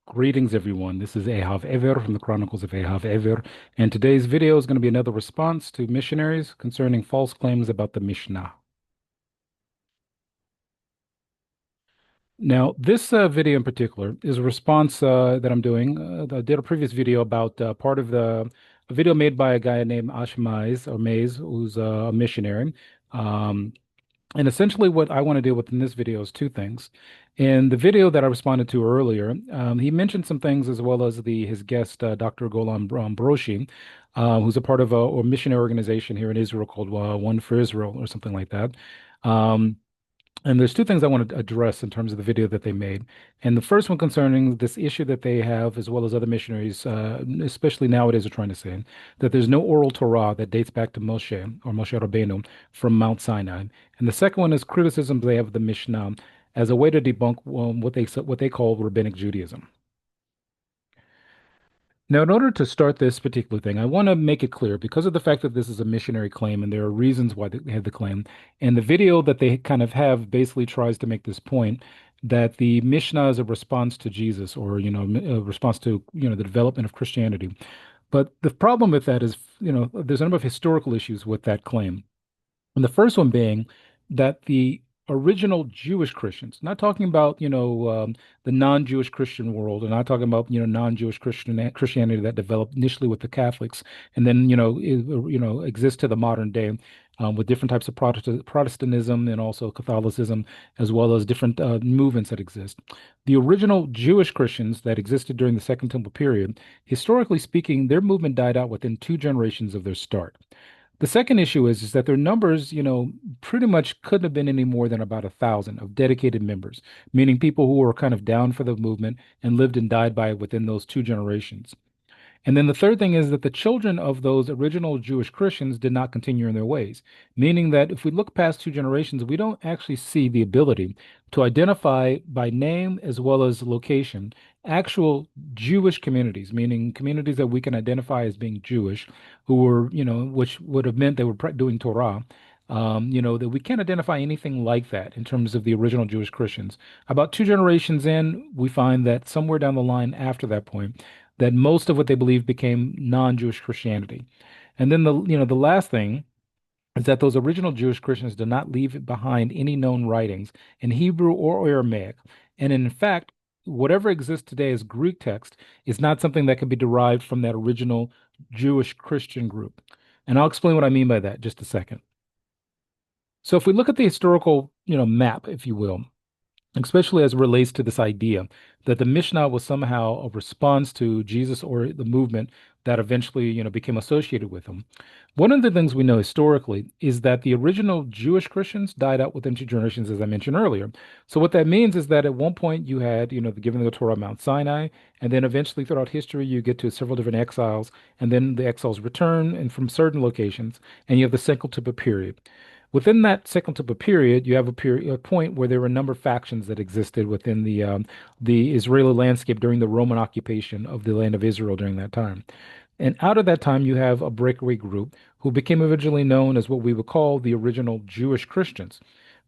Greetings, everyone. This is Ahav Ever from the Chronicles of Ahav Ever, and today's video is going to be another response to missionaries concerning false claims about the Mishnah. Now, this video in particular is a response that I'm doing. I did a previous video about part of a video made by a guy named Ashmaiz or Mays, who's a missionary. Um, And essentially, what I want to deal with in this video is two things. In the video that I responded to earlier, he mentioned some things as well as his guest, Dr. Golan Broshi, who's a part of a missionary organization here in Israel called One for Israel or something like that. Um, and there's two things I want to address in terms of the video that they made. And the first one concerning this issue that they have, as well as other missionaries, especially nowadays, are trying to say that there's no oral Torah that dates back to Moshe or Moshe Rabbeinu from Mount Sinai. And the second one is criticisms they have of the Mishnah as a way to debunk what they call Rabbinic Judaism. Now, in order to start this particular thing, I want to make it clear because of the fact that this is a missionary claim and there are reasons why they have the claim. And the video that they kind of have basically tries to make this point that the Mishnah is a response to Jesus or, a response to, the development of Christianity. But the problem with that is, there's a number of historical issues with that claim. And the first one being that the original Jewish Christians, not talking about, the non-Jewish Christian world, and not talking about, non-Jewish Christianity that developed initially with the Catholics, and then, exists to the modern day, with different types of Protestantism and also Catholicism, as well as different movements that exist. The original Jewish Christians that existed during the Second Temple period, historically speaking, their movement died out within 2 generations of their start. The second issue is that their numbers, pretty much couldn't have been any more than about 1,000 of dedicated members, meaning people who were kind of down for the movement and lived and died by it within those 2 generations. And then the third thing is that the children of those original Jewish Christians did not continue in their ways, meaning that if we look past 2 generations, we don't actually see the ability to identify by name as well as location actual Jewish communities, meaning communities that we can identify as being Jewish, who were, which would have meant they were doing Torah. That we can't identify anything like that in terms of the original Jewish Christians. About 2 generations in, we find that somewhere down the line after that point, that most of what they believed became non-Jewish Christianity. And then the last thing is that those original Jewish Christians did not leave behind any known writings in Hebrew or Aramaic. And in fact, whatever exists today as Greek text is not something that can be derived from that original Jewish Christian group. And I'll explain what I mean by that in just a second. So if we look at the historical, map, if you will, especially as it relates to this idea that the Mishnah was somehow a response to Jesus or the movement that eventually, became associated with him. One of the things we know historically is that the original Jewish Christians died out within 2 generations, as I mentioned earlier. So what that means is that at one point you had, the giving of the Torah on Mount Sinai, and then eventually throughout history you get to several different exiles, and then the exiles return and from certain locations, and you have the Second Temple period. Within that Second Temple period, you have a point where there were a number of factions that existed within the Israeli landscape during the Roman occupation of the land of Israel during that time. And out of that time, you have a breakaway group who became originally known as what we would call the original Jewish Christians.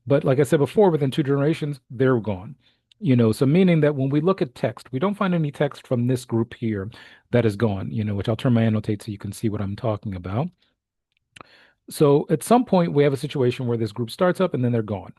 But like I said before, within 2 generations, they're gone. So meaning that when we look at text, we don't find any text from this group here that is gone, which I'll turn my annotate so you can see what I'm talking about. So at some point, we have a situation where this group starts up and then they're gone.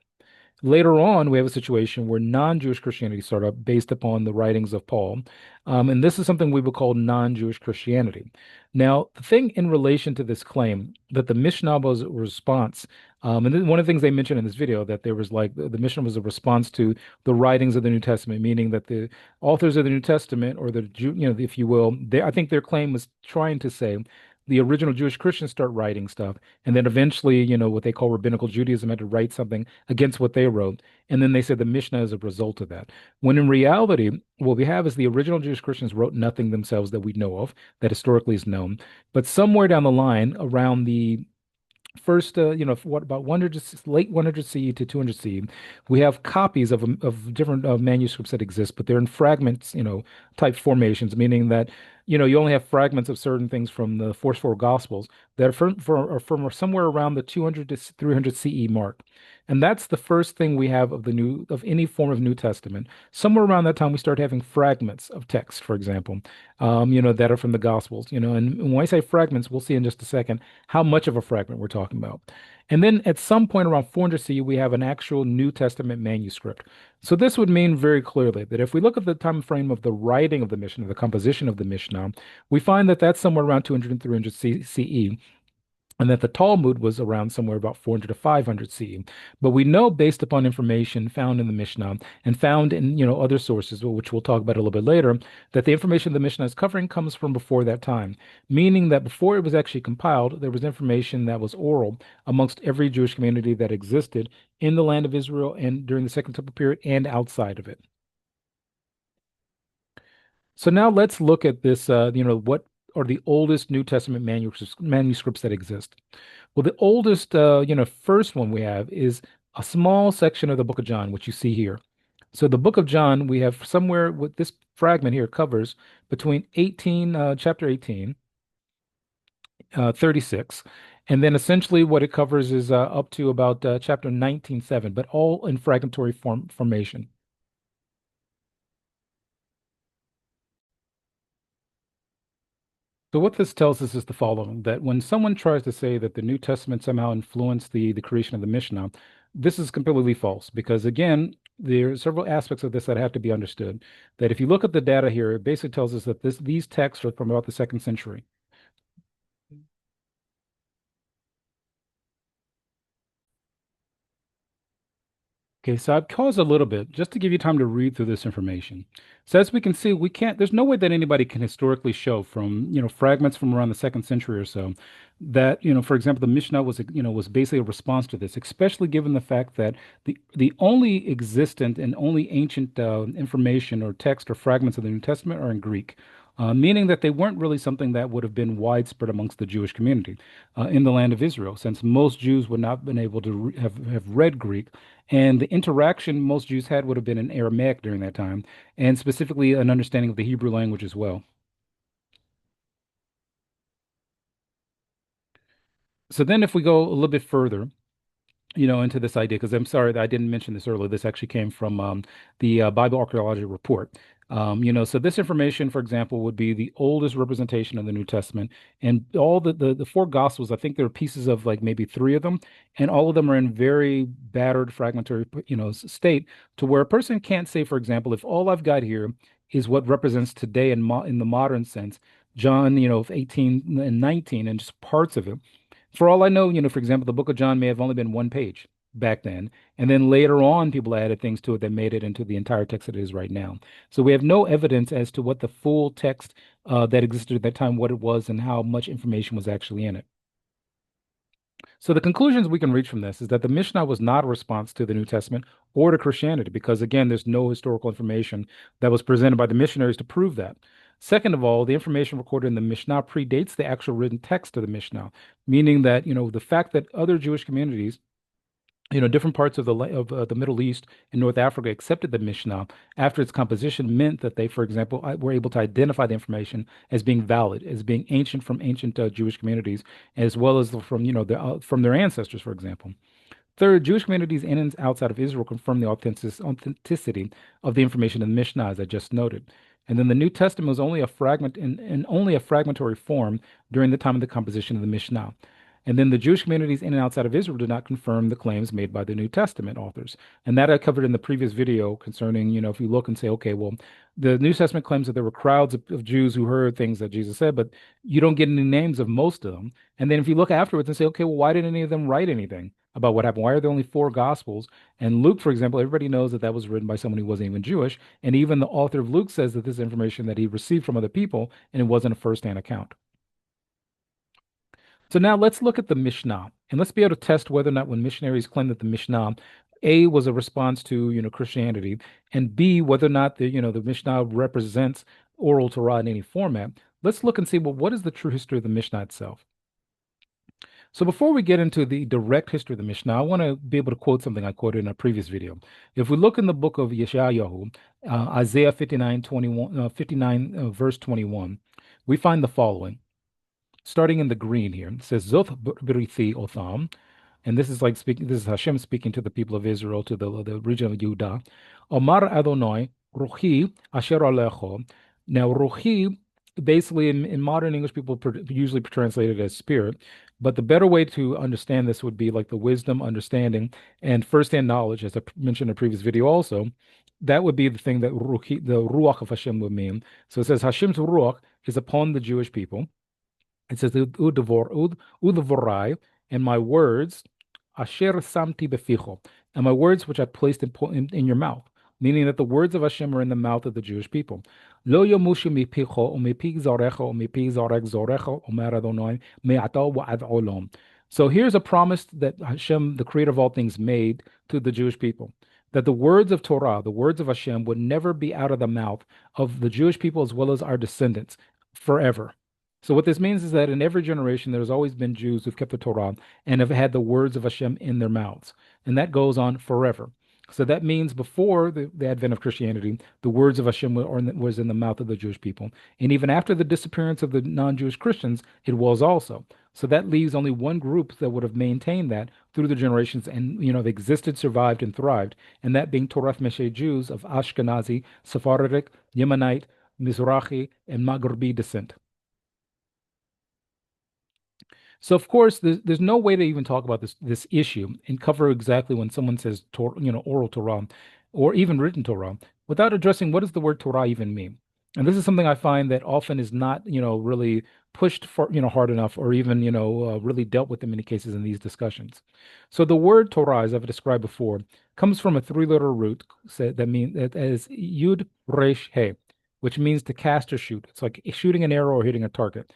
Later on, we have a situation where non-Jewish Christianity started up based upon the writings of Paul. And this is something we would call non-Jewish Christianity. Now, the thing in relation to this claim that the Mishnah was a response, and then one of the things they mentioned in this video that there was like the Mishnah was a response to the writings of the New Testament, meaning that the authors of the New Testament or the Jew, if you will, I think their claim was trying to say the original Jewish Christians start writing stuff, and then eventually, what they call Rabbinical Judaism had to write something against what they wrote, and then they said the Mishnah is a result of that. When in reality, what we have is the original Jewish Christians wrote nothing themselves that we know of, that historically is known, but somewhere down the line, around the first, what about 100, late 100 CE to 200 CE, we have copies of different manuscripts that exist, but they're in fragments, type formations, meaning that, you only have fragments of certain things from the first four Gospels that are from somewhere around the 200 to 300 CE mark. And that's the first thing we have of of any form of New Testament. Somewhere around that time, we start having fragments of text, for example, that are from the Gospels, and when I say fragments, we'll see in just a second how much of a fragment we're talking about. And then at some point around 400 CE, we have an actual New Testament manuscript. So this would mean very clearly that if we look at the time frame of the writing of the Mishnah, the composition of the Mishnah, we find that that's somewhere around 200 and 300 CE, and that the Talmud was around somewhere about 400 to 500 CE. But we know based upon information found in the Mishnah and found in other sources, which we'll talk about a little bit later, that the information the Mishnah is covering comes from before that time, meaning that before it was actually compiled, there was information that was oral amongst every Jewish community that existed in the land of Israel and during the Second Temple period and outside of it. So now let's look at this, what are the oldest New Testament manuscripts that exist? Well, the oldest, first one we have is a small section of the book of John, which you see here. So the book of John, we have somewhere with this fragment here covers between chapter 18, 36, and then essentially what it covers is up to about chapter 19:7, but all in fragmentary formation. So what this tells us is the following, that when someone tries to say that the New Testament somehow influenced the creation of the Mishnah, this is completely false because again, there are several aspects of this that have to be understood. That if you look at the data here, it basically tells us that these texts are from about the second century. Okay, so I've paused a little bit just to give you time to read through this information. So as we can see, there's no way that anybody can historically show from, fragments from around the second century or so that, for example, the Mishnah was basically a response to this, especially given the fact that the only existent and only ancient information or text or fragments of the New Testament are in Greek. Meaning that they weren't really something that would have been widespread amongst the Jewish community in the land of Israel, since most Jews would not have been able to have read Greek, and the interaction most Jews had would have been in Aramaic during that time, and specifically an understanding of the Hebrew language as well. So then, if we go a little bit further, into this idea, because I'm sorry that I didn't mention this earlier. This actually came from the Bible Archaeology Report. So this information, for example, would be the oldest representation of the New Testament, and all the four Gospels. I think there are pieces of like maybe three of them, and all of them are in very battered, fragmentary, state, to where a person can't say, for example, if all I've got here is what represents today in the modern sense, John, of 18 and 19, and just parts of it. For all I know, for example, the book of John may have only been one page back then. And then later on, people added things to it that made it into the entire text that it is right now. So we have no evidence as to what the full text that existed at that time, what it was, and how much information was actually in it. So the conclusions we can reach from this is that the Mishnah was not a response to the New Testament or to Christianity, because again, there's no historical information that was presented by the missionaries to prove that. Second of all, the information recorded in the Mishnah predates the actual written text of the Mishnah, meaning that, the fact that other Jewish communities, different parts of the Middle East and North Africa accepted the Mishnah after its composition meant that they, for example, were able to identify the information as being valid, as being ancient from ancient Jewish communities, as well as from, from their ancestors, for example. Third, Jewish communities in and outside of Israel confirm the authenticity of the information in the Mishnah, as I just noted. And then the New Testament was only a fragment in only a fragmentary form during the time of the composition of the Mishnah. And then the Jewish communities in and outside of Israel did not confirm the claims made by the New Testament authors. And that I covered in the previous video concerning, if you look and say, okay, well, the New Testament claims that there were crowds of Jews who heard things that Jesus said, but you don't get any names of most of them. And then if you look afterwards and say, okay, well, why didn't any of them write anything about what happened? Why are there only four Gospels? And Luke, for example, everybody knows that that was written by someone who wasn't even Jewish. And even the author of Luke says that this is information that he received from other people and it wasn't a first-hand account. So now let's look at the Mishnah, and let's be able to test whether or not when missionaries claim that the Mishnah, A, was a response to, Christianity, and B, whether or not the Mishnah represents oral Torah in any format. Let's look and see, well, what is the true history of the Mishnah itself? So before we get into the direct history of the Mishnah, I want to be able to quote something I quoted in a previous video. If we look in the book of Yeshayahu, Isaiah 59, verse 21, we find the following. Starting in the green here, it says, Zoth brithi otham, and this is like speaking, this is Hashem speaking to the people of Israel, to the region of Judah. Omar Adonai, Ruchi Asher Alecho. Now, Ruchi, basically in modern English, people usually translate it as spirit, but the better way to understand this would be like the wisdom, understanding, and firsthand knowledge, as I mentioned in a previous video also. That would be the thing that Ruchi, the Ruach of Hashem would mean. So it says Hashem's Ruach is upon the Jewish people. It says Udevorai, and my words, Asher Samti Beficho, and my words which I placed in your mouth, meaning that the words of Hashem are in the mouth of the Jewish people. Lo yomushu mipicho umipi zarecho umipi zarek zorecho omer Adonai me'ata wa'ad olam. So here's a promise that Hashem, the creator of all things, made to the Jewish people, that the words of Torah, the words of Hashem, would never be out of the mouth of the Jewish people as well as our descendants forever. So what this means is that in every generation, there's always been Jews who've kept the Torah and have had the words of Hashem in their mouths. And that goes on forever. So that means before the advent of Christianity, the words of Hashem was in the mouth of the Jewish people. And even after the disappearance of the non-Jewish Christians, it was also. So that leaves only one group that would have maintained that through the generations and, they existed, survived, and thrived. And that being Torath Mosheh Jews of Ashkenazi, Sephardic, Yemenite, Mizrahi, and Maghrebi descent. So of course, there's no way to even talk about this issue and cover exactly when someone says oral Torah or even written Torah without addressing what does the word Torah even mean. And this is something I find that often is not really pushed for hard enough or even really dealt with in many cases in these discussions. So the word Torah, as I've described before, comes from a three-letter root that means that as Yud Resh He, which means to cast or shoot. It's like shooting an arrow or hitting a target.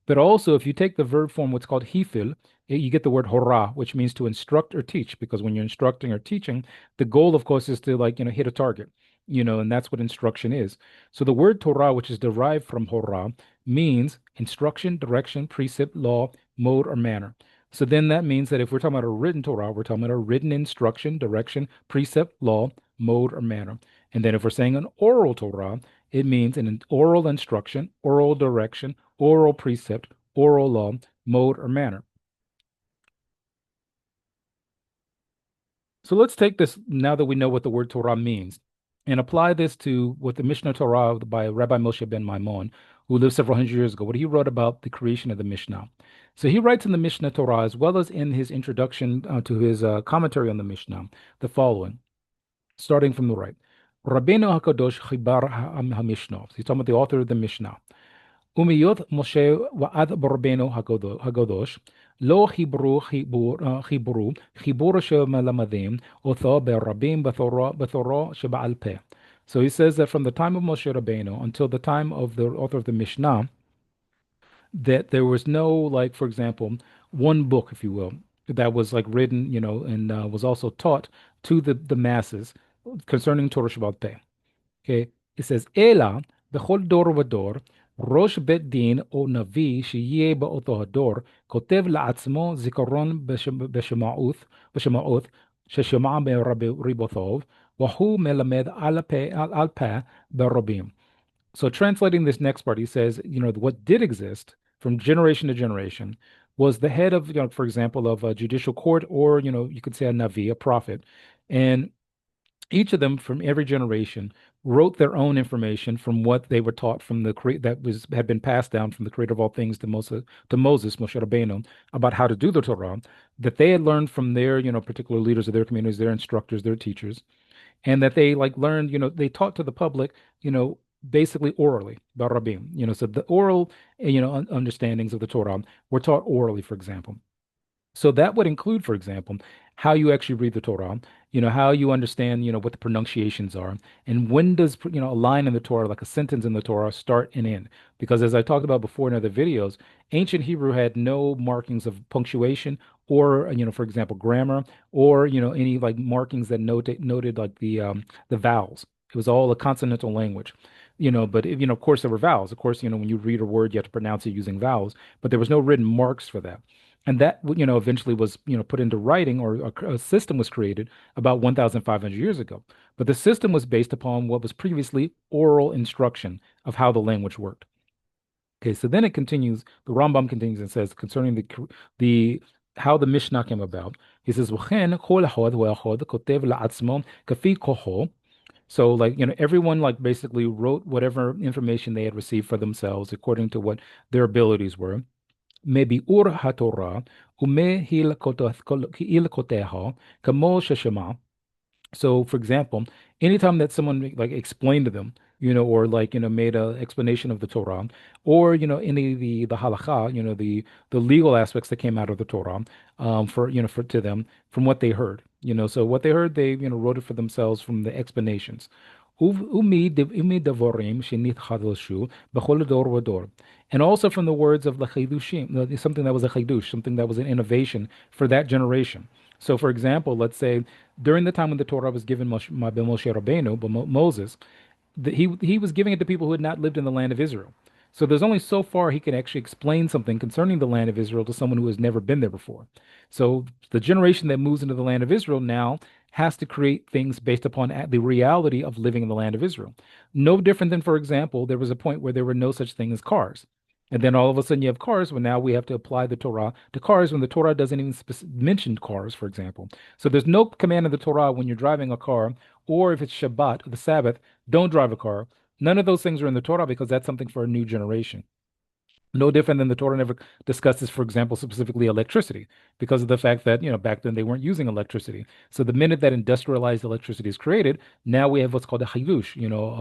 But also, if you take the verb form, what's called hifil, you get the word hora, which means to instruct or teach. Because when you're instructing or teaching, the goal, of course, is to hit a target, and that's what instruction is. So the word Torah, which is derived from hora, means instruction, direction, precept, law, mode, or manner. So then that means that if we're talking about a written Torah, we're talking about a written instruction, direction, precept, law, mode, or manner. And then if we're saying an oral Torah, it means an oral instruction, oral direction, oral precept, oral law, mode, or manner. So let's take this now that we know what the word Torah means and apply this to what the Mishnah Torah by Rabbi Moshe ben Maimon, who lived several hundred years ago, what he wrote about the creation of the Mishnah. So he writes in the Mishnah Torah, as well as in his introduction to his commentary on the Mishnah, the following, starting from the right. Rabbeinu HaKadosh Chibar HaMishnah. He's talking about the author of the Mishnah. ומיות משה ועד ברבנו הקדוש לא חיברו שמלמדים אותו ברבים בתורה שבעל פה. So he says that from the time of Moshe Rabbeinu until the time of the author of the Mishnah, that there was no, like, for example, one book, if you will, that was like written, and was also taught to the masses concerning Torah Shabbat Peh. Okay, it says, Ela, bechol dor vador, ראש בית דין או נביא שיהיה באותו הדור, כותב לעצמו זיכרון בשמעות ששמע מרבותיו, והוא מלמד על פה ברבים. So translating this next part, he says, what did exist from generation to generation was the head of, for example, of a judicial court, or, you could say a Navi, a prophet. And each of them from every generation wrote their own information from what they were taught from had been passed down from the creator of all things to Moses, Moshe Rabbeinu, about how to do the Torah, that they had learned from their, particular leaders of their communities, their instructors, their teachers, and that they learned, they taught to the public, basically orally, barabim, so the oral, understandings of the Torah were taught orally, for example. So that would include, for example, how you actually read the Torah, how you understand, what the pronunciations are, and when does, a line in the Torah, like a sentence in the Torah, start and end. Because as I talked about before in other videos, ancient Hebrew had no markings of punctuation or, for example, grammar, or, any like markings that noted like the vowels. It was all a consonantal language. But of course there were vowels. Of course, when you read a word, you have to pronounce it using vowels, but there was no written marks for that. And that, eventually was, put into writing, or a system was created about 1,500 years ago. But the system was based upon what was previously oral instruction of how the language worked. Okay, so then it continues, the Rambam continues and says concerning the how the Mishnah came about. He says, "V'chen kol echad ve'echad kotev la'atzmo kafi koho." So, like, everyone like basically wrote whatever information they had received for themselves according to what their abilities were. מביאור התורה ומהלכותיה כמו ששמע. So, for example, anytime that someone like explained to them, or like, made a explanation of the Torah, or any of the halakha, the legal aspects that came out of the Torah, for for to them from what they heard, so what they heard, they wrote it for themselves from the explanations. Umi devorim shenitchadoshu b'chol dor v'dor, and also from the words of the chidushim, something that was a chidush, something that was an innovation for that generation. So, for example, let's say during the time when the Torah was given by Moshe Rabbeinu, by Moses, he was giving it to people who had not lived in the land of Israel. So there's only so far he can actually explain something concerning the land of Israel to someone who has never been there before. So the generation that moves into the land of Israel now has to create things based upon the reality of living in the land of Israel. No different than, for example, there was a point where there were no such thing as cars. And then all of a sudden you have cars, when now we have to apply the Torah to cars when the Torah doesn't even mention cars, for example. So there's no command in the Torah when you're driving a car, or if it's Shabbat, the Sabbath, don't drive a car. None of those things are in the Torah because that's something for a new generation. No different than the Torah never discusses, for example, specifically electricity, because of the fact that, back then they weren't using electricity. So the minute that industrialized electricity is created, now we have what's called a chidush,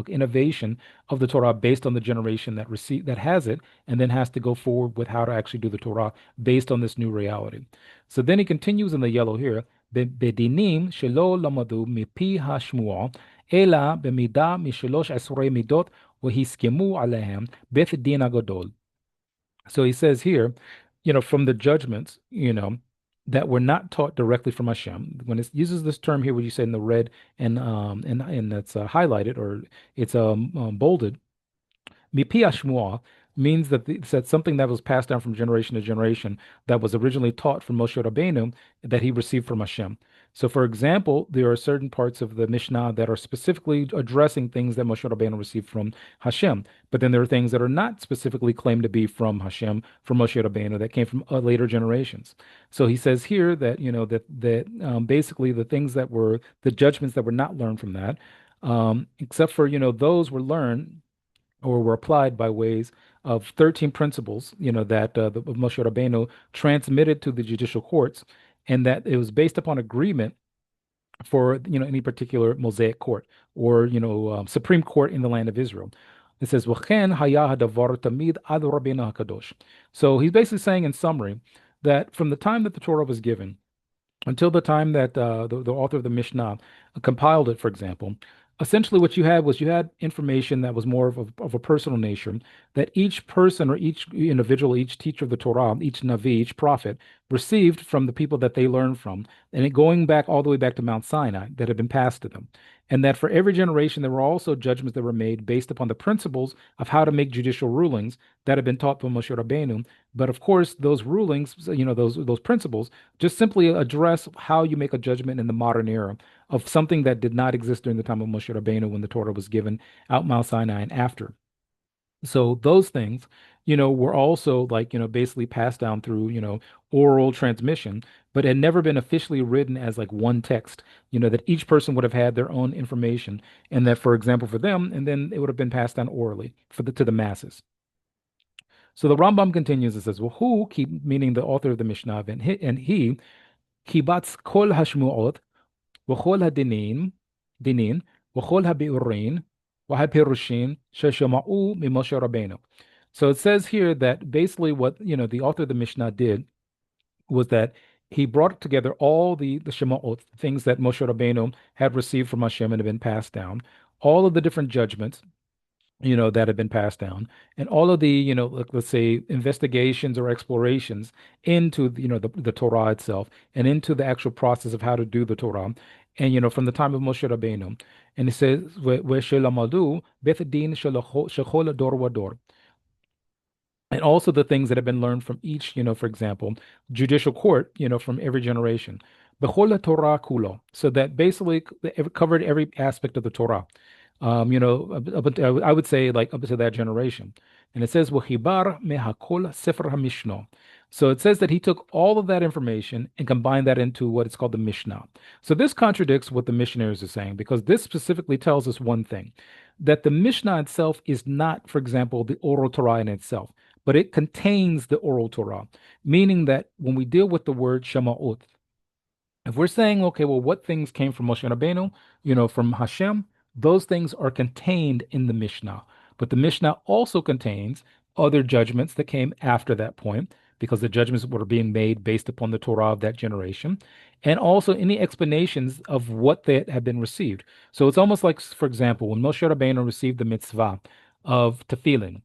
innovation of the Torah based on the generation that has it, and then has to go forward with how to actually do the Torah based on this new reality. So then he continues in the yellow here, בדינים שלא למדו מפי השמועה, אלא במידה משלוש עשרה מידות והסכמו עליהם בית דין הגדול. So he says here, from the judgments, that were not taught directly from Hashem. When it uses this term here, what you say in the red and that's highlighted, or it's bolded, Mipi Shmuah means that it's something that was passed down from generation to generation that was originally taught from Moshe Rabbeinu that he received from Hashem. So, for example, there are certain parts of the Mishnah that are specifically addressing things that Moshe Rabbeinu received from Hashem. But then there are things that are not specifically claimed to be from Hashem, from Moshe Rabbeinu, that came from later generations. So he says here that, basically the things that were the judgments that were not learned from that, except for, those were learned or were applied by ways of 13 principles, that the Moshe Rabbeinu transmitted to the judicial courts, and that it was based upon agreement for, any particular Mosaic court or, Supreme Court in the land of Israel. It says, "V'chen haya hadavar tamid ad Rabbeinu Hakadosh." So he's basically saying in summary that from the time that the Torah was given until the time that the author of the Mishnah compiled it, for example, essentially what you had information that was more of a personal nature, that each person or each individual, each teacher of the Torah, each Navi, each prophet received from the people that they learned from, and it going back all the way back to Mount Sinai that had been passed to them. And that for every generation, there were also judgments that were made based upon the principles of how to make judicial rulings that had been taught by Moshe Rabbeinu. But of course, those rulings, those principles, just simply address how you make a judgment in the modern era of something that did not exist during the time of Moshe Rabbeinu when the Torah was given out Mount Sinai and after. So those things, were also like, basically passed down through, oral transmission, but had never been officially written as like one text, that each person would have had their own information, and that, for example, for them, and then it would have been passed down orally to the masses. So the Rambam continues and says, well, who, meaning the author of the Mishnah, and he, kibatz kol hashmuot, וכל דינין, וכל הביאורין, והפירושין ששמעו ממשה רבנו. So it says here that basically what, the author of the Mishnah did was that he brought together all the Shema'ot, things that Moshe Rabbeinu had received from Hashem and had been passed down, all of the different judgments, that have been passed down, and all of the, let's say, investigations or explorations into, the Torah itself and into the actual process of how to do the Torah. And, from the time of Moshe Rabbeinu. And it says, "Ve'shelamadu beth din shechol dor vador." And also the things that have been learned from each, for example, judicial court, from every generation. B'chol Torah kulo. So that basically it covered every aspect of the Torah. I would say like up to that generation. And it says, "V'chibar mehakol sefer hamishno." So it says that he took all of that information and combined that into what is called the Mishnah. So this contradicts what the missionaries are saying because this specifically tells us one thing, that the Mishnah itself is not, for example, the Oral Torah in itself, but it contains the Oral Torah, meaning that when we deal with the word Shema'ot, if we're saying, okay, well, what things came from Moshe Rabbeinu, from Hashem, those things are contained in the Mishnah. But the Mishnah also contains other judgments that came after that point, because the judgments were being made based upon the Torah of that generation, and also any explanations of what they had been received. So it's almost like, for example, when Moshe Rabbeinu received the mitzvah of tefillin,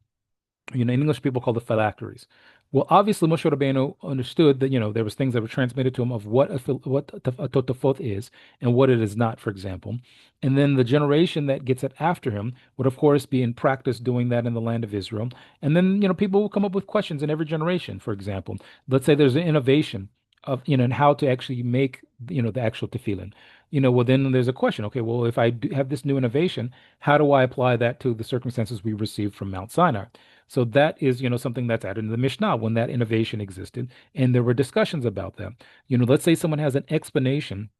in English people call it phylacteries. Well, obviously Moshe Rabbeinu understood that there was things that were transmitted to him of what a totafot is and what it is not, for example. And then the generation that gets it after him would, of course, be in practice doing that in the land of Israel. And then people will come up with questions in every generation. For example, let's say there's an innovation of in how to actually make the actual tefillin. Well, then there's a question. Okay, well, if I do have this new innovation, how do I apply that to the circumstances we received from Mount Sinai? So that is, something that's added in the Mishnah when that innovation existed, and there were discussions about that. Let's say someone has an explanation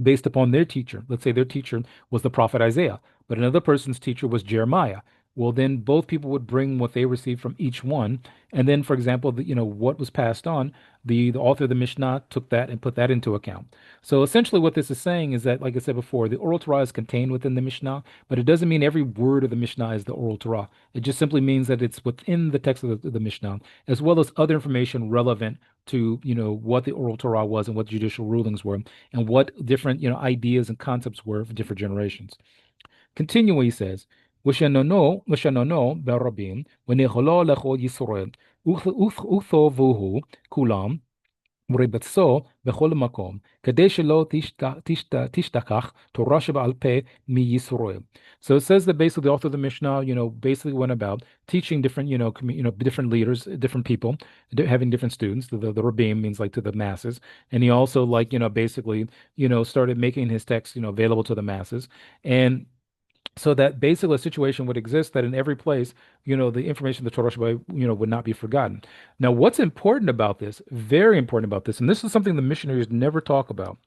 based upon their teacher. Let's say their teacher was the prophet Isaiah, but another person's teacher was Jeremiah. Well, then both people would bring what they received from each one, and then, for example, what was passed on, the author of the Mishnah took that and put that into account. So essentially, what this is saying is that, like I said before, the Oral Torah is contained within the Mishnah, but it doesn't mean every word of the Mishnah is the Oral Torah. It just simply means that it's within the text of the Mishnah, as well as other information relevant to what the Oral Torah was and what judicial rulings were and what different ideas and concepts were for different generations. Continuing, he says, ושנונו ברבים, ונכלו לכל ישראל, וכתובוהו כולם, ורבצו בכל מקום, כדי שלא תשתכח תורה שבעל פה מישראל. So it says that basically the author of the Mishnah, basically went about teaching different, different leaders, different people, having different students. The Rabbim means like to the masses, and he also basically, started making his text, available to the masses, and so that basically a situation would exist that in every place, the information of the Torah Shabbat, would not be forgotten. Now, what's important about this, very important about this, and this is something the missionaries never talk about.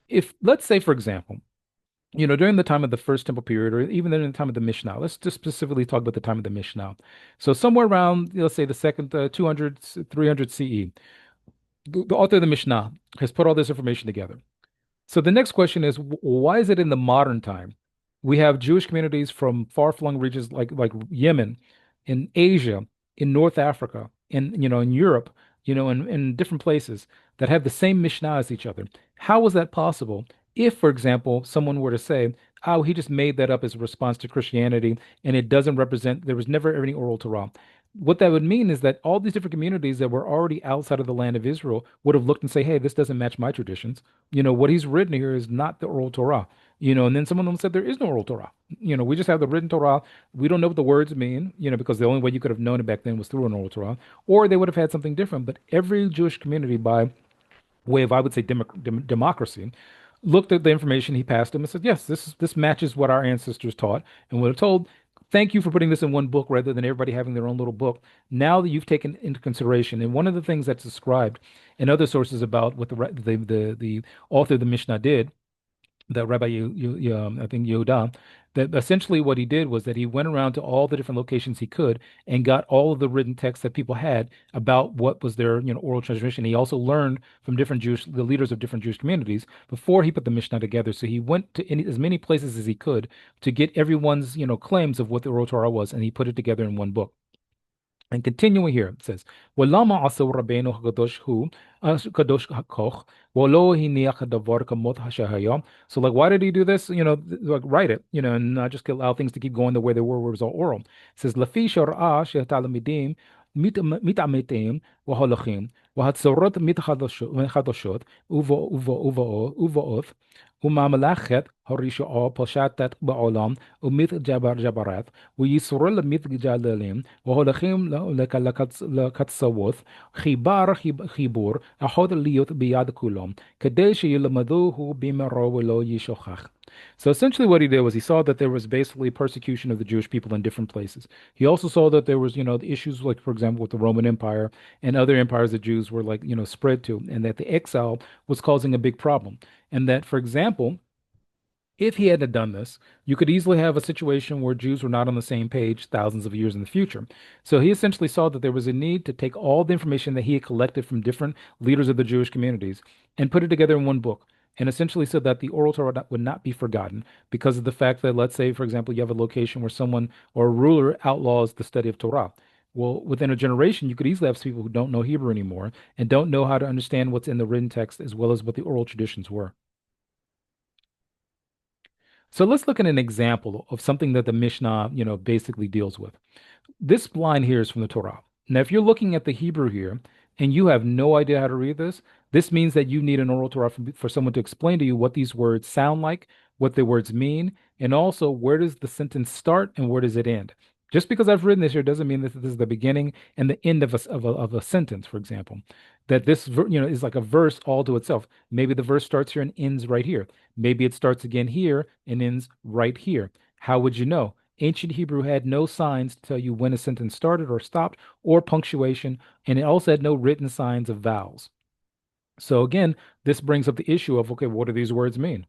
If, let's say, for example, during the time of the First Temple period, or even during the time of the Mishnah, let's just specifically talk about the time of the Mishnah. So somewhere around, let's say the second 200, 300 CE, the author of the Mishnah has put all this information together. So the next question is, why is it in the modern time we have Jewish communities from far-flung regions like Yemen, in Asia, in North Africa, in Europe, in different places that have the same Mishnah as each other? How is that possible? If, for example, someone were to say, "Oh, he just made that up as a response to Christianity, and it doesn't represent, there was never any oral Torah." What that would mean is that all these different communities that were already outside of the land of Israel would have looked and say, "Hey, this doesn't match my traditions. What he's written here is not the oral Torah." And then some of them said there is no oral Torah. We just have the written Torah. We don't know what the words mean, because the only way you could have known it back then was through an oral Torah, or they would have had something different. But every Jewish community, by way of, I would say, democracy, looked at the information he passed them and said, yes, this matches what our ancestors taught, and would have told, thank you for putting this in one book rather than everybody having their own little book. Now that you've taken into consideration, and one of the things that's described in other sources about what the author of the Mishnah did, that Rabbi, I think Yehuda, that essentially what he did was that he went around to all the different locations he could and got all of the written texts that people had about what was their, oral transmission. He also learned from the leaders of different Jewish communities before he put the Mishnah together. So he went to as many places as he could to get everyone's, claims of what the oral Torah was, and he put it together in one book. And continuing here, it says, "Walama asav Rabbeinu Hakadosh hu kadosh hakoch, walo hiniach davar kamot hashahayam." So, like, why did he do this? Like, write it, and not just allow things to keep going the way they were, where it was all oral. It says, "Lafi shorah shetalamidim mitamitim waholachim wahatzorot mitchadoshot uvaoth ומהמלאכת הראשונה פושטת בעולם ומתגברת וישראל מתגללים והולכים לקצוות חיבור יכול להיות ביד כולם כדי שילמדוהו במרוא ולא ישכח." So essentially what he did was he saw that there was basically persecution of the Jewish people in different places. He also saw that there was, the issues like, for example, with the Roman Empire and other empires that Jews were like, spread to, and that the exile was causing a big problem. And that, for example, if he hadn't done this, you could easily have a situation where Jews were not on the same page thousands of years in the future. So he essentially saw that there was a need to take all the information that he had collected from different leaders of the Jewish communities and put it together in one book. And essentially so that the oral Torah would not be forgotten because of the fact that, let's say, for example, you have a location where someone or a ruler outlaws the study of Torah. Well, within a generation, you could easily have people who don't know Hebrew anymore and don't know how to understand what's in the written text as well as what the oral traditions were. So let's look at an example of something that the Mishnah, basically deals with. This line here is from the Torah. Now, if you're looking at the Hebrew here and you have no idea how to read this means that you need an oral Torah for someone to explain to you what these words sound like, what the words mean, and also where does the sentence start and where does it end. Just because I've written this here doesn't mean that this is the beginning and the end of a sentence, for example. That this, is like a verse all to itself. Maybe the verse starts here and ends right here. Maybe it starts again here and ends right here. How would you know? Ancient Hebrew had no signs to tell you when a sentence started or stopped or punctuation, and it also had no written signs of vowels. So again, this brings up the issue of, okay, what do these words mean?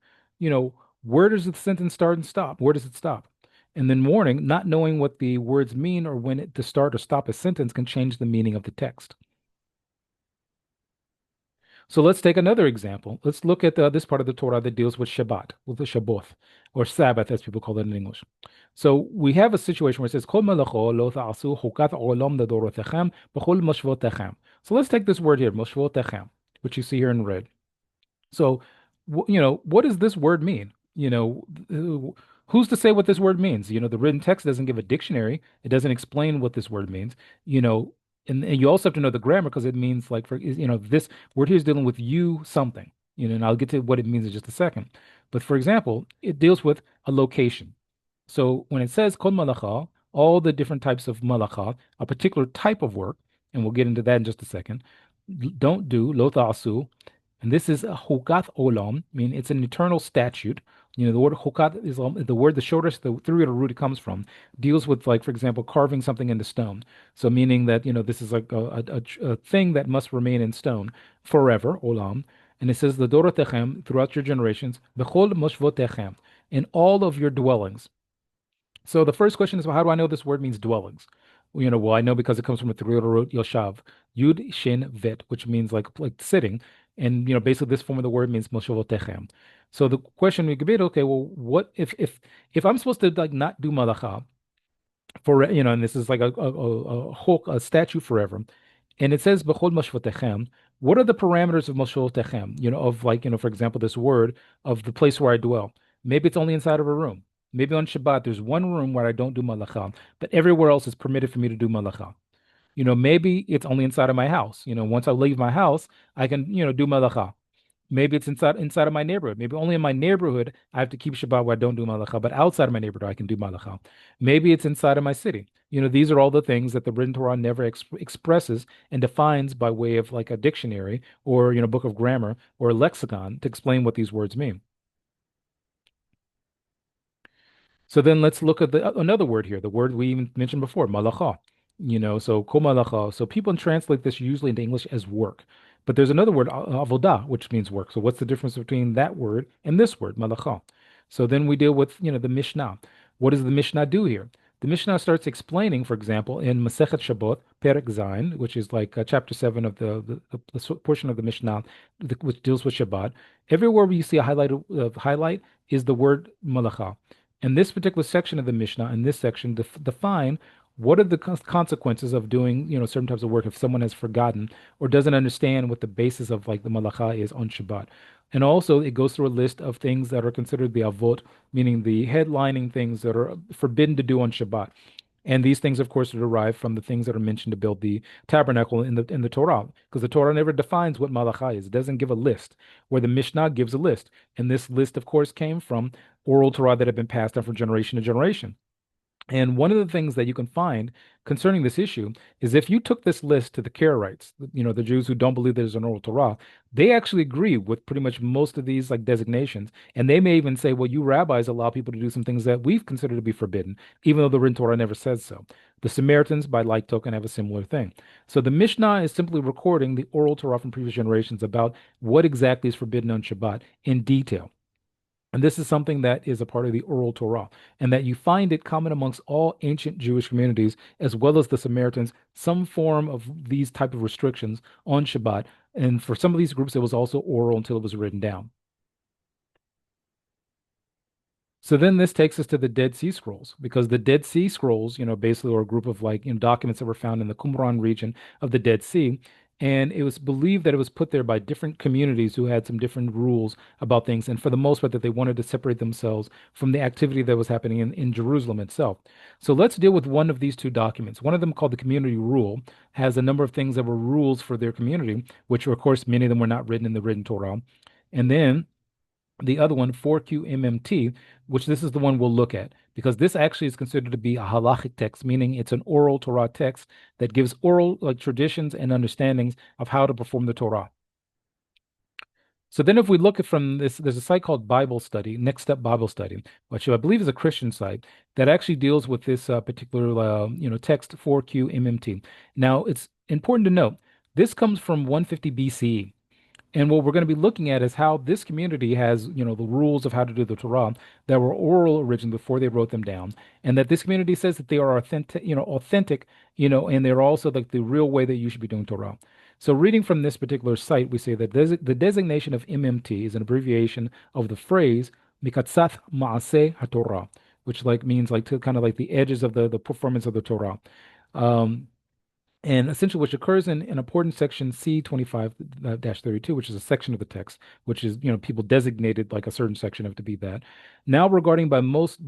Where does the sentence start and stop? Where does it stop? And then warning, not knowing what the words mean or when to start or stop a sentence can change the meaning of the text. So let's take another example. Let's look at this part of the Torah that deals with Shabbat, with the Shabboth, or Sabbath, as people call it in English. So we have a situation where it says, "Kol melacho lo ta'asu chukat olam לדורותיכם b'chol moshvotechem." So let's take this word here, moshvotechem, which you see here in red. So, what does this word mean? Who's to say what this word means? The written text doesn't give a dictionary. It doesn't explain what this word means. You know, and you also have to know the grammar because it means like this word here is dealing with you something. And I'll get to what it means in just a second. But for example, it deals with a location. So when it says kol malacha, all the different types of malacha, a particular type of work, and we'll get into that in just a second, don't do, lo ta'asu, and this is a hukat olam, I mean, it's an eternal statute. The word hukat is the word, the shortest, the three-letter root it comes from, deals with, like, for example, carving something into stone. So meaning that, this is like a thing that must remain in stone forever, olam. And it says, the dorotechem, throughout your generations, bechol moshvotechem, in all of your dwellings. So the first question is, well, how do I know this word means dwellings? Well, I know because it comes from a three-letter root, yoshav, yud, shin, vet, which means like sitting. And basically this form of the word means moshavotechem. So the question we could be, okay, well, what if I'm supposed to like not do malacha for and this is like a statute forever, and it says b'chol mashvotechem. What are the parameters of mashvotechem? Of like for example, this word of the place where I dwell. Maybe it's only inside of a room. Maybe on Shabbat there's one room where I don't do malacha, but everywhere else is permitted for me to do malacha. Maybe it's only inside of my house. Once I leave my house, I can do malacha. Maybe it's inside of my neighborhood. Maybe only in my neighborhood I have to keep Shabbat where I don't do malacha, but outside of my neighborhood I can do malacha. Maybe it's inside of my city. These are all the things that the written Torah never expresses and defines by way of like a dictionary or book of grammar or a lexicon to explain what these words mean. So then let's look at another word here, the word we even mentioned before, malacha. So kol malacha. So people translate this usually into English as work. But there's another word, avodah, which means work. So what's the difference between that word and this word, malacha? So then we deal with, the Mishnah. What does the Mishnah do here? The Mishnah starts explaining, for example, in Masechet Shabbat, Perek Zayin, which is like chapter 7 of the portion of the Mishnah which deals with Shabbat. Everywhere where you see a highlight is the word malacha. And this particular section of the Mishnah, in this section, define what are the consequences of doing, certain types of work if someone has forgotten or doesn't understand what the basis of like the malacha is on Shabbat. And also it goes through a list of things that are considered the avot, meaning the headlining things that are forbidden to do on Shabbat. And these things, of course, are derived from the things that are mentioned to build the tabernacle in the Torah, because the Torah never defines what malacha is. It doesn't give a list, where the Mishnah gives a list. And this list, of course, came from oral Torah that had been passed down from generation to generation. And one of the things that you can find concerning this issue is if you took this list to the Karaites, the Jews who don't believe there's an oral Torah, they actually agree with pretty much most of these like designations. And they may even say, well, you rabbis allow people to do some things that we've considered to be forbidden, even though the written Torah never says so. The Samaritans, by like token, have a similar thing. So the Mishnah is simply recording the oral Torah from previous generations about what exactly is forbidden on Shabbat in detail. And this is something that is a part of the Oral Torah, and that you find it common amongst all ancient Jewish communities, as well as the Samaritans, some form of these type of restrictions on Shabbat. And for some of these groups, it was also oral until it was written down. So then this takes us to the Dead Sea Scrolls, because the Dead Sea Scrolls, basically are a group of like, documents that were found in the Qumran region of the Dead Sea. And it was believed that it was put there by different communities who had some different rules about things. And for the most part, that they wanted to separate themselves from the activity that was happening in Jerusalem itself. So let's deal with one of these two documents. One of them, called the Community Rule, has a number of things that were rules for their community, which, of course, many of them were not written in the written Torah. And then the other one, 4QMMT, which this is the one we'll look at, because this actually is considered to be a halachic text, meaning it's an oral Torah text that gives oral like traditions and understandings of how to perform the Torah. So then if we look at from this, there's a site called Bible Study, Next Step Bible Study, which I believe is a Christian site that actually deals with this particular text 4QMMT. Now it's important to note this comes from 150 BCE. And what we're going to be looking at is how this community has, the rules of how to do the Torah that were oral originally before they wrote them down, and that this community says that they are authentic, and they're also like the real way that you should be doing Torah. So, reading from this particular site, we say that the designation of MMT is an abbreviation of the phrase Mikatzat Maaseh HaTorah, which like means like to kind of like the edges of the performance of the Torah. Um, and essentially which occurs in an important section C25-32, which is a section of the text, which is, people designated like a certain section of to be that, now regarded by most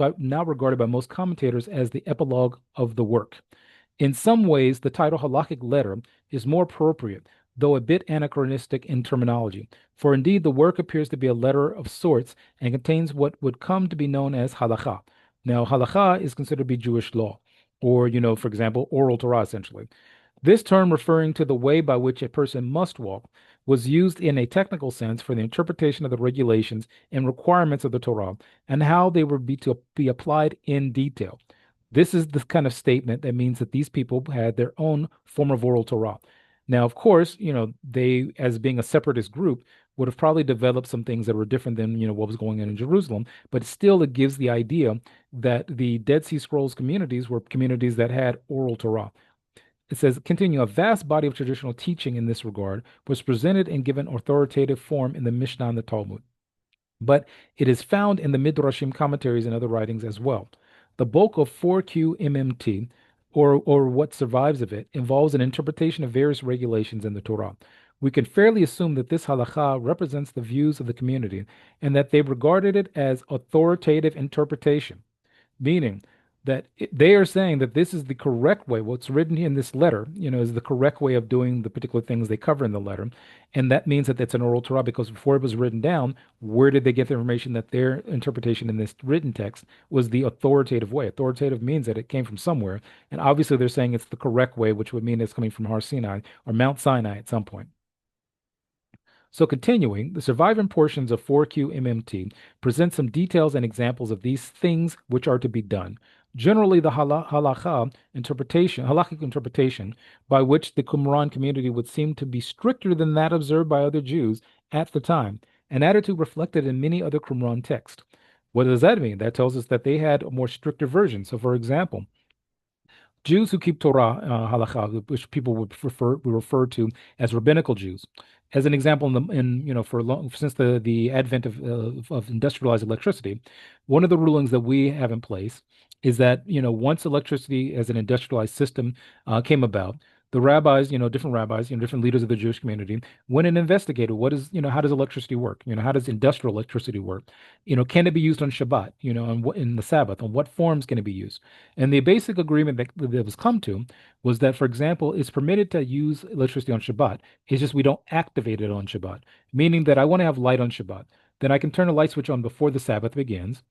commentators as the epilogue of the work. In some ways, the title halakhic letter is more appropriate, though a bit anachronistic in terminology. For indeed, the work appears to be a letter of sorts and contains what would come to be known as halakha. Now, halakha is considered to be Jewish law, or, for example, oral Torah, essentially. This term, referring to the way by which a person must walk, was used in a technical sense for the interpretation of the regulations and requirements of the Torah and how they were to be applied in detail. This is the kind of statement that means that these people had their own form of oral Torah. Now, of course, they, as being a separatist group, would have probably developed some things that were different than, what was going on in Jerusalem, but still it gives the idea that the Dead Sea Scrolls communities were communities that had oral Torah. It says, continue, a vast body of traditional teaching in this regard was presented and given authoritative form in the Mishnah and the Talmud, but it is found in the Midrashim commentaries and other writings as well. The bulk of 4QMMT, or what survives of it, involves an interpretation of various regulations in the Torah. We can fairly assume that this halakha represents the views of the community and that they regarded it as authoritative interpretation, meaning that they are saying that this is the correct way. What's written in this letter, is the correct way of doing the particular things they cover in the letter. And that means that it's an oral Torah because before it was written down, where did they get the information that their interpretation in this written text was the authoritative way? Authoritative means that it came from somewhere. And obviously they're saying it's the correct way, which would mean it's coming from Har Sinai or Mount Sinai at some point. So continuing, the surviving portions of 4QMMT present some details and examples of these things which are to be done. Generally, the halakhic interpretation, by which the Qumran community would seem to be stricter than that observed by other Jews at the time, an attitude reflected in many other Qumran texts. What does that mean? That tells us that they had a more stricter version. So, for example, Jews who keep Torah, halakha, which people would refer to as Rabbinical Jews. As an example, for long, since the advent of industrialized electricity, one of the rulings that we have in place is that once electricity as an industrialized system came about, the rabbis, different rabbis, different leaders of the Jewish community went and investigated what is, how does electricity work? How does industrial electricity work? Can it be used on Shabbat? And what in the Sabbath? On what forms can it be used? And the basic agreement that was come to was that, for example, it's permitted to use electricity on Shabbat. It's just we don't activate it on Shabbat, meaning that I want to have light on Shabbat. Then I can turn a light switch on before the Sabbath begins.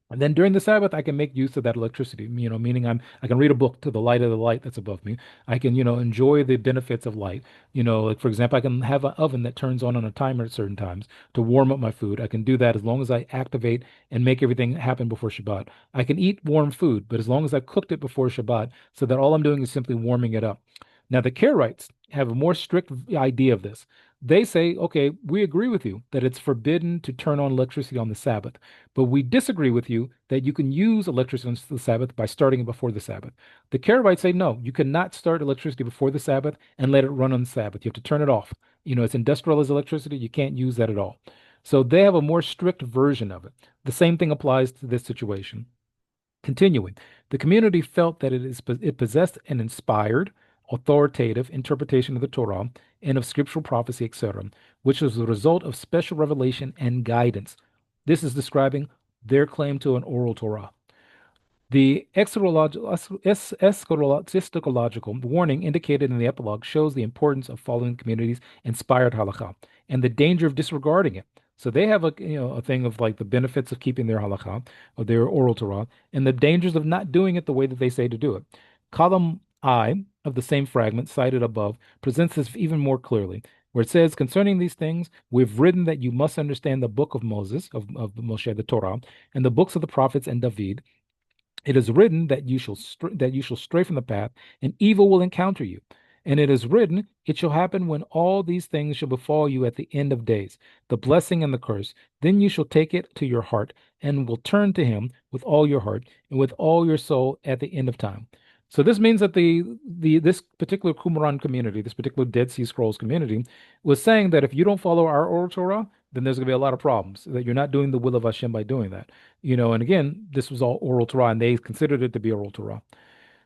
And then during the Sabbath, I can make use of that electricity, meaning I can read a book to the light of the light that's above me. I can, enjoy the benefits of light. Like for example, I can have an oven that turns on a timer at certain times to warm up my food. I can do that as long as I activate and make everything happen before Shabbat. I can eat warm food, but as long as I've cooked it before Shabbat, so that all I'm doing is simply warming it up. Now, the Karaites have a more strict idea of this. They say, okay, we agree with you that it's forbidden to turn on electricity on the Sabbath. But we disagree with you that you can use electricity on the Sabbath by starting it before the Sabbath. The Carabites say no, you cannot start electricity before the Sabbath and let it run on the Sabbath. You have to turn it off. It's industrialized electricity. You can't use that at all. So they have a more strict version of it. The same thing applies to this situation. Continuing, the community felt that it possessed an inspired, authoritative interpretation of the Torah and of scriptural prophecy, etc., which was the result of special revelation and guidance. This is describing their claim to an oral Torah. The eschatological warning indicated in the epilogue shows the importance of following the community's inspired halakha and the danger of disregarding it. So they have a thing of like the benefits of keeping their halakha, of their oral Torah, and the dangers of not doing it the way that they say to do it. Column I of the same fragment cited above presents this even more clearly, where it says, concerning these things, we've written that you must understand the book of Moses, of Moshe, the Torah, and the books of the prophets and David. It is written that you shall stray from the path, and evil will encounter you. And it is written, it shall happen when all these things shall befall you at the end of days, the blessing and the curse. Then you shall take it to your heart, and will turn to him with all your heart and with all your soul at the end of time. So this means that the this particular Qumran community, this particular Dead Sea Scrolls community, was saying that if you don't follow our oral Torah, then there's going to be a lot of problems. That you're not doing the will of Hashem by doing that. And again, this was all oral Torah, and they considered it to be oral Torah.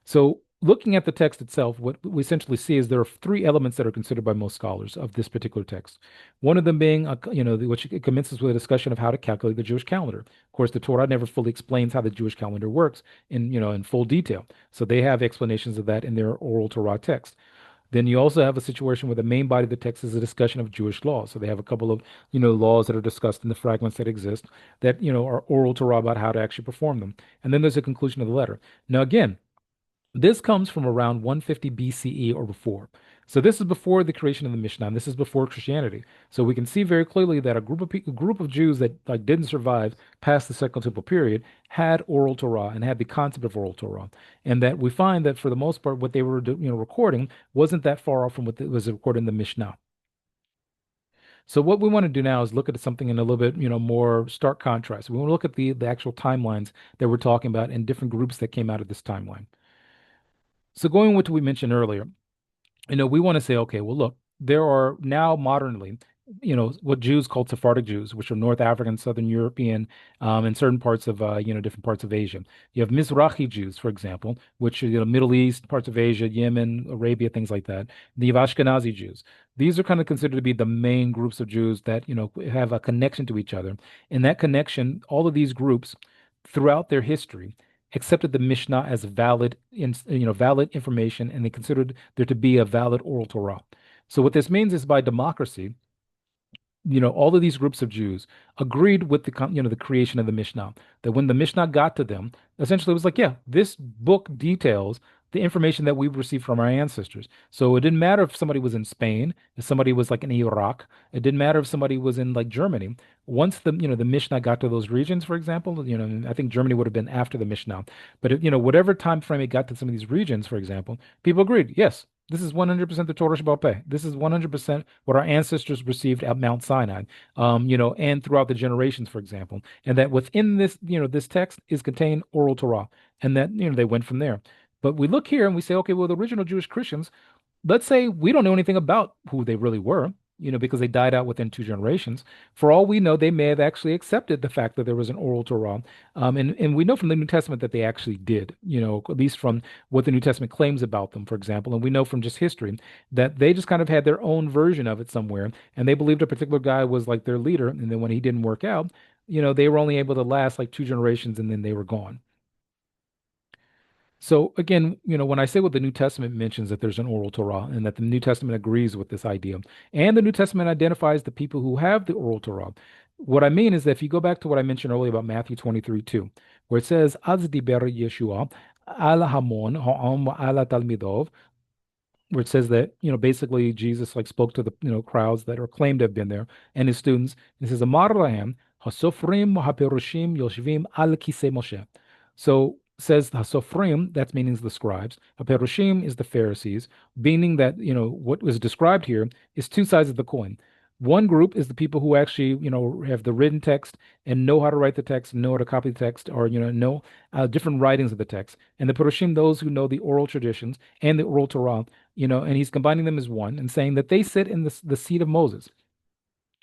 So, looking at the text itself, what we essentially see is there are three elements that are considered by most scholars of this particular text. One of them being, which it commences with a discussion of how to calculate the Jewish calendar. Of course, the Torah never fully explains how the Jewish calendar works in full detail. So they have explanations of that in their oral Torah text. Then you also have a situation where the main body of the text is a discussion of Jewish law. So they have a couple of, laws that are discussed in the fragments that exist that, are oral Torah about how to actually perform them. And then there's a conclusion of the letter. Now, again, this comes from around 150 BCE or before. So this is before the creation of the Mishnah, and this is before Christianity. So we can see very clearly that a group of Jews that like didn't survive past the Second Temple period had oral Torah and had the concept of oral Torah, and that we find that for the most part, what they were recording wasn't that far off from what was recorded in the Mishnah. So what we want to do now is look at something in a little bit, more stark contrast. We want to look at the actual timelines that we're talking about and different groups that came out of this timeline. So going with what we mentioned earlier, we want to say, okay, well, look, there are now modernly, what Jews called Sephardic Jews, which are North African, Southern European, and certain parts of, different parts of Asia. You have Mizrahi Jews, for example, which are, Middle East, parts of Asia, Yemen, Arabia, things like that. The Ashkenazi Jews. These are kind of considered to be the main groups of Jews that, have a connection to each other. And that connection, all of these groups throughout their history accepted the Mishnah as valid information, and they considered there to be a valid oral Torah. So what this means is by democracy, all of these groups of Jews agreed with the creation of the Mishnah. That when the Mishnah got to them, essentially it was like, yeah, this book details the information that we've received from our ancestors. So it didn't matter if somebody was in Spain, if somebody was like in Iraq, it didn't matter if somebody was in like Germany. Once the Mishnah got to those regions, for example, I think Germany would have been after the Mishnah, but whatever time frame it got to some of these regions, for example, people agreed, yes, this is 100% the Torah Sheba'al Peh. This is 100% what our ancestors received at Mount Sinai, and throughout the generations, for example. And that within this, this text is contained oral Torah. And that, they went from there. But we look here and we say, okay, well, the original Jewish Christians, let's say we don't know anything about who they really were, because they died out within two generations. For all we know, they may have actually accepted the fact that there was an oral Torah. And we know from the New Testament that they actually did, at least from what the New Testament claims about them, for example. And we know from just history that they just kind of had their own version of it somewhere. And they believed a particular guy was like their leader. And then when he didn't work out, they were only able to last like two generations and then they were gone. So again, when I say what the New Testament mentions that there's an oral Torah and that the New Testament agrees with this idea, and the New Testament identifies the people who have the oral Torah, What I mean is that if you go back to what I mentioned earlier about Matthew 23:2, where it says, Az diber Yeshua al hamon ha'am ala talmidov, where it says that, basically Jesus like spoke to the, crowds that are claimed to have been there and his students. It says, Amar lahem hasofrim haperushim yoshvim al kisei Moshe. So says hasofrim, that means the scribes. Haperushim is the Pharisees, meaning that, what was described here is two sides of the coin. One group is the people who actually, have the written text and know how to write the text, know how to copy the text, or, know different writings of the text. And the Perushim, those who know the oral traditions and the oral Torah, and he's combining them as one and saying that they sit in the seat of Moses.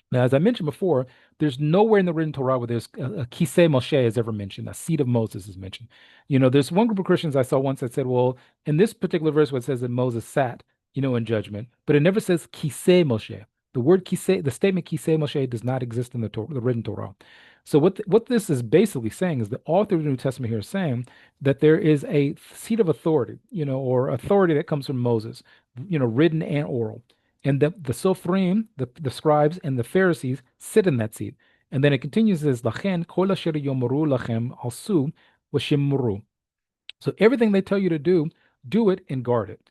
Now, as I mentioned before, there's nowhere in the written Torah where there's a Kisei Moshe is ever mentioned, a seat of Moses is mentioned. There's one group of Christians I saw once that said, well, in this particular verse where it says that Moses sat, in judgment, but it never says Kisei Moshe. The word Kisei, the statement Kisei Moshe does not exist in the written Torah. So what this is basically saying is the author of the New Testament here is saying that there is a seat of authority, or authority that comes from Moses, written and oral. And the Sophrim, the scribes and the Pharisees sit in that seat. And then it continues as Lachen kol asher yomoru lachem asu v'shimru. So everything they tell you to do it and guard it.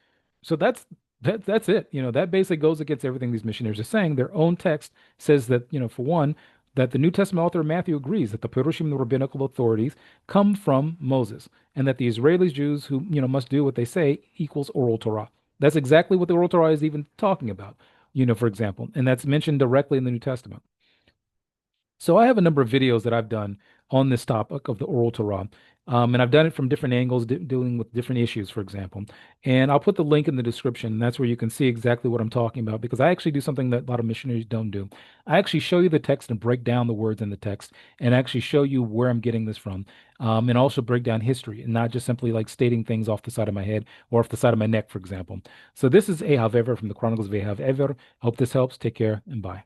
So that's it. That basically goes against everything these missionaries are saying. Their own text says that, for one, that the New Testament author Matthew agrees that the Perushim, the rabbinical authorities, come from Moses, and that the Israeli Jews who, must do what they say equals oral Torah. That's exactly what the oral Torah is even talking about, for example, and that's mentioned directly in the New Testament. So I have a number of videos that I've done on this topic of the oral Torah. And I've done it from different angles, dealing with different issues, for example. And I'll put the link in the description. And that's where you can see exactly what I'm talking about, because I actually do something that a lot of missionaries don't do. I actually show you the text and break down the words in the text and actually show you where I'm getting this from. And also break down history and not just simply like stating things off the side of my head or off the side of my neck, for example. So this is Ehav Ever from the Chronicles of Ehav Ever. Hope this helps. Take care and bye.